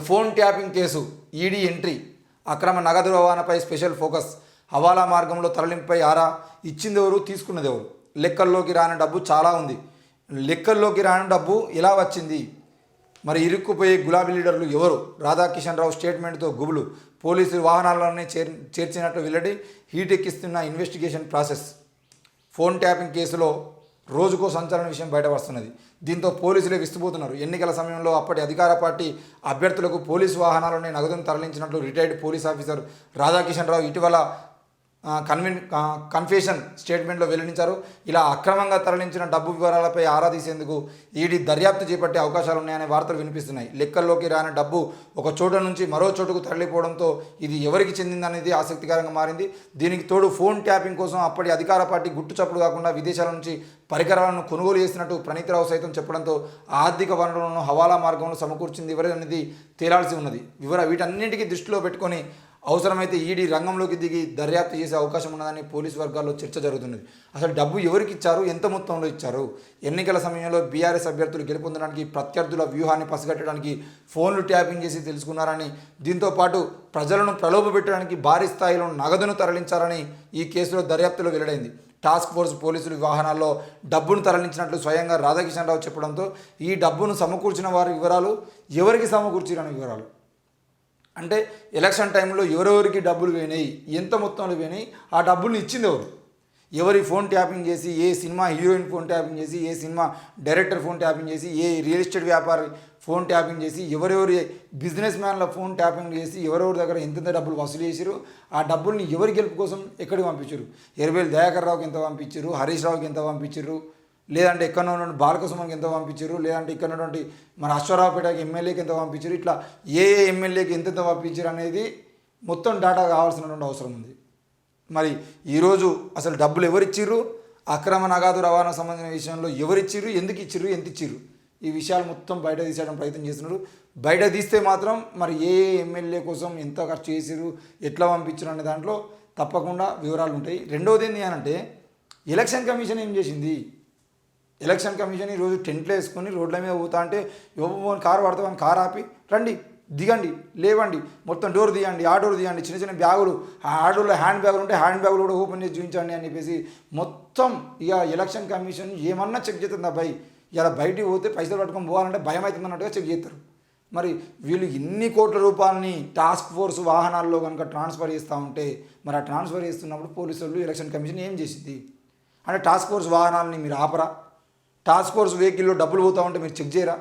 Phone tapping case ED entry అక్రమ నగదు రవాణాపై special focus హవాలా మార్గంలో తరలింపుపై ఆరా ఇచ్చింది ఎవరు తీసుకున్నది ఎవరు లెక్కల్లోకి రాని డబ్బు చాలా ఉంది లెక్కల్లోకి రాని డబ్బు ఎలా వచ్చింది మరి ఇరుక్కుపోయే గులాబీ లీడర్లు ఎవరు రాధాకిషన్ రావు స్టేట్మెంట్తో గుబులు పోలీసులు వాహనాలలోనే చేర్చినట్లు వెల్లడి హీటెక్కిస్తున్న ఇన్వెస్టిగేషన్ ప్రాసెస్ ఫోన్ ట్యాపింగ్ కేసులో రోజుకో సంచలన విషయం బయట వస్తున్నది దీంతో పోలీసులే విస్తుపోతున్నారు ఎన్నికల సమయంలో అప్పటి అధికార పార్టీ అభ్యర్థులకు పోలీసు వాహనాలలోనే నగదును తరలించినట్లు రిటైర్డ్ పోలీస్ ఆఫీసర్ రాధాకిషన్ రావు ఇటీవల కన్ఫెషన్ స్టేట్మెంట్లో వెల్లడించారు ఇలా అక్రమంగా తరలించిన డబ్బు వివరాలపై ఆరా తీసేందుకు ఈడీ దర్యాప్తు చేపట్టే అవకాశాలు ఉన్నాయనే వార్తలు వినిపిస్తున్నాయి లెక్కల్లోకి రాని డబ్బు ఒక చోట నుంచి మరో చోటుకు తరలిపోవడంతో ఇది ఎవరికి చెందిందనేది ఆసక్తికరంగా మారింది దీనికి తోడు ఫోన్ ట్యాపింగ్ కోసం అప్పటి అధికార పార్టీ గుట్టుచప్పుడు కాకుండా విదేశాల నుంచి పరికరాలను కొనుగోలు చేసినట్టు ప్రణీతరావు సైతం చెప్పడంతో ఆర్థిక వనరులను హవాలా మార్గంలో సమకూర్చింది ఎవరనేది తేలాల్సి ఉన్నది వీటన్నింటికీ దృష్టిలో పెట్టుకొని అవసరమైతే ఈడీ రంగంలోకి దిగి దర్యాప్తు చేసే అవకాశం ఉన్నదని పోలీసు వర్గాల్లో చర్చ జరుగుతున్నది అసలు డబ్బు ఎవరికి ఇచ్చారు ఎంత మొత్తంలో ఇచ్చారు ఎన్నికల సమయంలో బీఆర్ఎస్ అభ్యర్థులు గెలుపొందడానికి ప్రత్యర్థుల వ్యూహాన్ని పసిగట్టడానికి ఫోన్లు ట్యాపింగ్ చేసి తెలుసుకున్నారని దీంతోపాటు ప్రజలను ప్రలోభపెట్టడానికి భారీ స్థాయిలో నగదును తరలించారని ఈ కేసులో దర్యాప్తులో వెల్లడైంది టాస్క్ ఫోర్స్ పోలీసులు వాహనాల్లో డబ్బును తరలించినట్లు స్వయంగా రాధాకిషన్ రావు చెప్పడంతో ఈ డబ్బును సమకూర్చిన వారి వివరాలు ఎవరికి సమకూర్చారనే వివరాలు అంటే ఎలక్షన్ టైంలో ఎవరెవరికి డబ్బులు పోయినాయి ఎంత మొత్తంలో పోయినాయి ఆ డబ్బుల్ని ఇచ్చింది ఎవరి ఫోన్ ట్యాపింగ్ చేసి ఏ సినిమా హీరోయిన్ ఫోన్ ట్యాపింగ్ చేసి ఏ సినిమా డైరెక్టర్ ఫోన్ ట్యాపింగ్ చేసి ఏ రియల్ ఎస్టేట్ వ్యాపారి ఫోన్ ట్యాపింగ్ చేసి ఎవరెవరి బిజినెస్ మ్యాన్ల ఫోన్ ట్యాపింగ్ చేసి ఎవరెవరి దగ్గర ఎంతెంత డబ్బులు వసూలు చేశారు ఆ డబ్బుల్ని ఎవరి గెలుపు కోసం ఎక్కడికి పంపించారు ఎర్రబెల్లి దయాకర్ రావుకి ఎంత పంపించారు హరీష్ రావుకి ఎంత పంపించారు లేదంటే ఎక్కడ ఉన్నటువంటి బాలకృష్ణకి ఎంత పంపించారు లేదంటే ఇక్కడ ఉన్నటువంటి మన అశ్వరావుపేటకి ఎమ్మెల్యేకి ఎంత పంపించారు ఇట్లా ఏ ఎమ్మెల్యేకి ఎంతెంత పంపించారు అనేది మొత్తం డేటా కావాల్సినటువంటి అవసరం ఉంది మరి ఈరోజు అసలు డబ్బులు ఎవరిచ్చిర్రు అక్రమ నగదు రవాణా సంబంధించిన విషయంలో ఎవరిచ్చిర్రు ఎందుకు ఇచ్చిర్రు ఎంత ఇచ్చిర్రు ఈ విషయాలు మొత్తం బయట తీసేయడం ప్రయత్నం చేస్తున్నారు బయట తీస్తే మాత్రం మరి ఏ ఎమ్మెల్యే కోసం ఎంత ఖర్చు చేసిర్రు ఎట్లా పంపించారు అనే దాంట్లో తప్పకుండా వివరాలు ఉంటాయి రెండవది ఏంటి అంటే ఎలక్షన్ కమిషన్ ఏం చేసింది ఎలక్షన్ కమిషన్ ఈరోజు టెంట్లు వేసుకొని రోడ్ల మీద పోతా అంటే ఎవరు కారు పడతామని కారు ఆపి రండి దిగండి లేవండి మొత్తం డోర్ తీయండి ఆ డోర్ తీయండి చిన్న చిన్న బ్యాగులు ఆ ఆడోళ్ళు హ్యాండ్ బ్యాగులు ఉంటే హ్యాండ్ బ్యాగులు కూడా ఓపెన్ చేసి చూపించండి అని చెప్పేసి మొత్తం ఇక ఎలక్షన్ కమిషన్ ఏమన్నా చెక్ చేస్తుంది అబ్బాయి ఇలా బయటికి పోతే పైసలు పట్టుకొని పోవాలంటే భయం అవుతుంది అన్నట్టుగా చెక్ చేస్తారు మరి వీళ్ళు ఇన్ని కోట్ల రూపాయలని టాస్క్ ఫోర్స్ వాహనాల్లో కనుక ట్రాన్స్ఫర్ చేస్తూ ఉంటే మరి ఆ ట్రాన్స్ఫర్ చేస్తున్నప్పుడు పోలీసులు ఎలక్షన్ కమిషన్ ఏం చేసింది అంటే టాస్క్ ఫోర్స్ వాహనాలని మీరు ఆపరా టాస్క్ ఫోర్స్ వెహికల్లో డబ్బులు పోతూ ఉంటే మీరు చెక్ చేయరా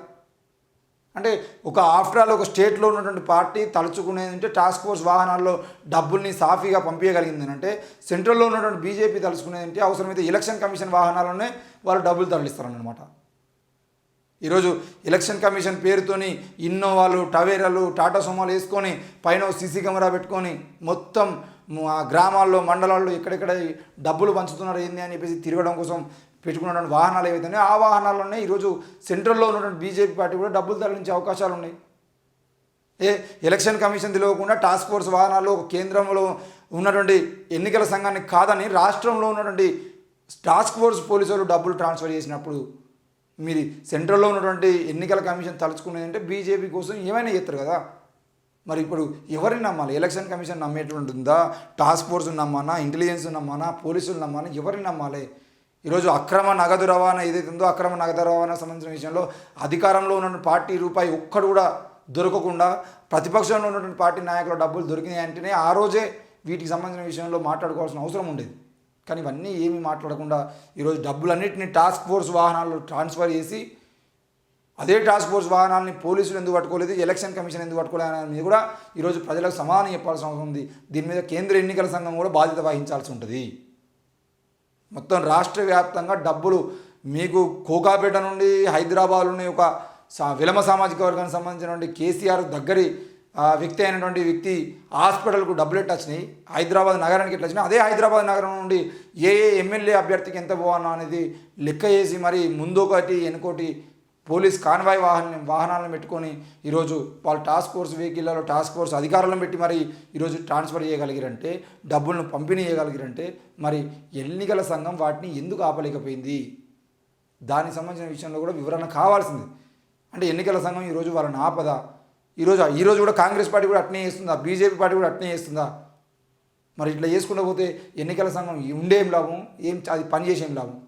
అంటే ఒక ఆఫ్టర్ ఆల్ ఒక స్టేట్లో ఉన్నటువంటి పార్టీ తలుచుకునేది అంటే టాస్క్ ఫోర్స్ వాహనాల్లో డబ్బుల్ని సాఫీగా పంపించగలిగింది అంటే సెంట్రల్లో ఉన్నటువంటి బీజేపీ తలుచుకునేది అంటే అవసరమైతే ఎలక్షన్ కమిషన్ వాహనాల్లోనే వాళ్ళు డబ్బులు తరలిస్తారన్నమాట ఈరోజు ఎలక్షన్ కమిషన్ పేరుతోని ఇన్నోవాలు టవేరాలు టాటా సుమోలు వేసుకొని పైన సీసీ కెమెరా పెట్టుకొని మొత్తం ఆ గ్రామాల్లో మండలాల్లో ఎక్కడెక్కడ డబ్బులు పంచుతున్నారు ఏంది అని చెప్పేసి తిరగడం కోసం పెట్టుకున్నటువంటి వాహనాలు ఏవైతే ఆ వాహనాల్లోనే ఈరోజు సెంట్రల్లో ఉన్నటువంటి బీజేపీ పార్టీ కూడా డబ్బులు తరలించే అవకాశాలు ఉన్నాయి ఎలక్షన్ కమిషన్ తెలియకుండా టాస్క్ ఫోర్స్ వాహనాల్లో కేంద్రంలో ఉన్నటువంటి ఎన్నికల సంఘాన్ని కాదని రాష్ట్రంలో ఉన్నటువంటి టాస్క్ ఫోర్స్ పోలీసులు డబ్బులు ట్రాన్స్ఫర్ చేసినప్పుడు మీరు సెంట్రల్లో ఉన్నటువంటి ఎన్నికల కమిషన్ తలుచుకునేది అంటే బీజేపీ కోసం ఏమైనా చేస్తారు కదా మరి ఇప్పుడు ఎవరిని నమ్మాలి ఎలక్షన్ కమిషన్ నమ్మేటువంటి ఉందా టాస్క్ ఫోర్స్ నమ్మానా ఇంటెలిజెన్స్ నమ్మానా పోలీసులు నమ్మానా ఎవరిని నమ్మాలి ఈరోజు అక్రమ నగదు రవాణా ఏదైతే ఉందో అక్రమ నగదు రవాణా సంబంధించిన విషయంలో అధికారంలో ఉన్న పార్టీ రూపాయి ఒక్కడు కూడా దొరకకుండా ప్రతిపక్షంలో ఉన్నటువంటి పార్టీ నాయకుల డబ్బులు దొరికినాయి అంటేనే ఆ రోజే వీటికి సంబంధించిన విషయంలో మాట్లాడుకోవాల్సిన అవసరం ఉండేది కానీ ఇవన్నీ ఏమీ మాట్లాడకుండా ఈరోజు డబ్బులన్నింటినీ టాస్క్ ఫోర్స్ వాహనాల్లో ట్రాన్స్ఫర్ చేసి అదే టాస్క్ ఫోర్స్ వాహనాలని పోలీసులు ఎందుకు పట్టుకోలేదు ఎలక్షన్ కమిషన్ ఎందుకు పట్టుకోలేదు అనేది కూడా ఈరోజు ప్రజలకు సమాధానం చెప్పాల్సిన అవసరం ఉంది దీని మీద కేంద్ర ఎన్నికల సంఘం కూడా బాధ్యత వహించాల్సి ఉంటుంది మొత్తం రాష్ట్ర వ్యాప్తంగా డబ్బులు మీకు కోకాపేట నుండి హైదరాబాద్ నుండి ఒక విలమ సామాజిక వర్గానికి సంబంధించినటువంటి కేసీఆర్ దగ్గరి వ్యక్తి అయినటువంటి వ్యక్తి హాస్పిటల్కు డబ్బులు ఎట్లా వచ్చినాయి హైదరాబాద్ నగరానికి ఎట్లా వచ్చినాయి అదే హైదరాబాద్ నగరం నుండి ఏ ఎమ్మెల్యే అభ్యర్థికి ఎంత పోవాలన్నా అనేది లెక్క చేసి మరి ముందొకటి వెనుకోటి పోలీస్ కాన్వాయ్ వాహనాలను పెట్టుకొని ఈరోజు వాళ్ళు టాస్క్ ఫోర్స్ వెహికల్లో టాస్క్ ఫోర్స్ అధికారులను పెట్టి మరి ఈరోజు ట్రాన్స్ఫర్ చేయగలిగిరంటే డబ్బులను పంపిణీ చేయగలిగిరంటే మరి ఎన్నికల సంఘం వాటిని ఎందుకు ఆపలేకపోయింది దానికి సంబంధించిన విషయంలో కూడా వివరణ కావాల్సింది అంటే ఎన్నికల సంఘం ఈరోజు వాళ్ళని ఆపదా ఈరోజు కూడా కాంగ్రెస్ పార్టీ కూడా అట్నే చేస్తుందా, బీజేపీ పార్టీ కూడా అట్నే చేస్తుందా? మరి ఇట్లా చేసుకుంటూ పోతే ఎన్నికల సంఘం ఉండేం లాభం, అది పని చేసేం లాభం?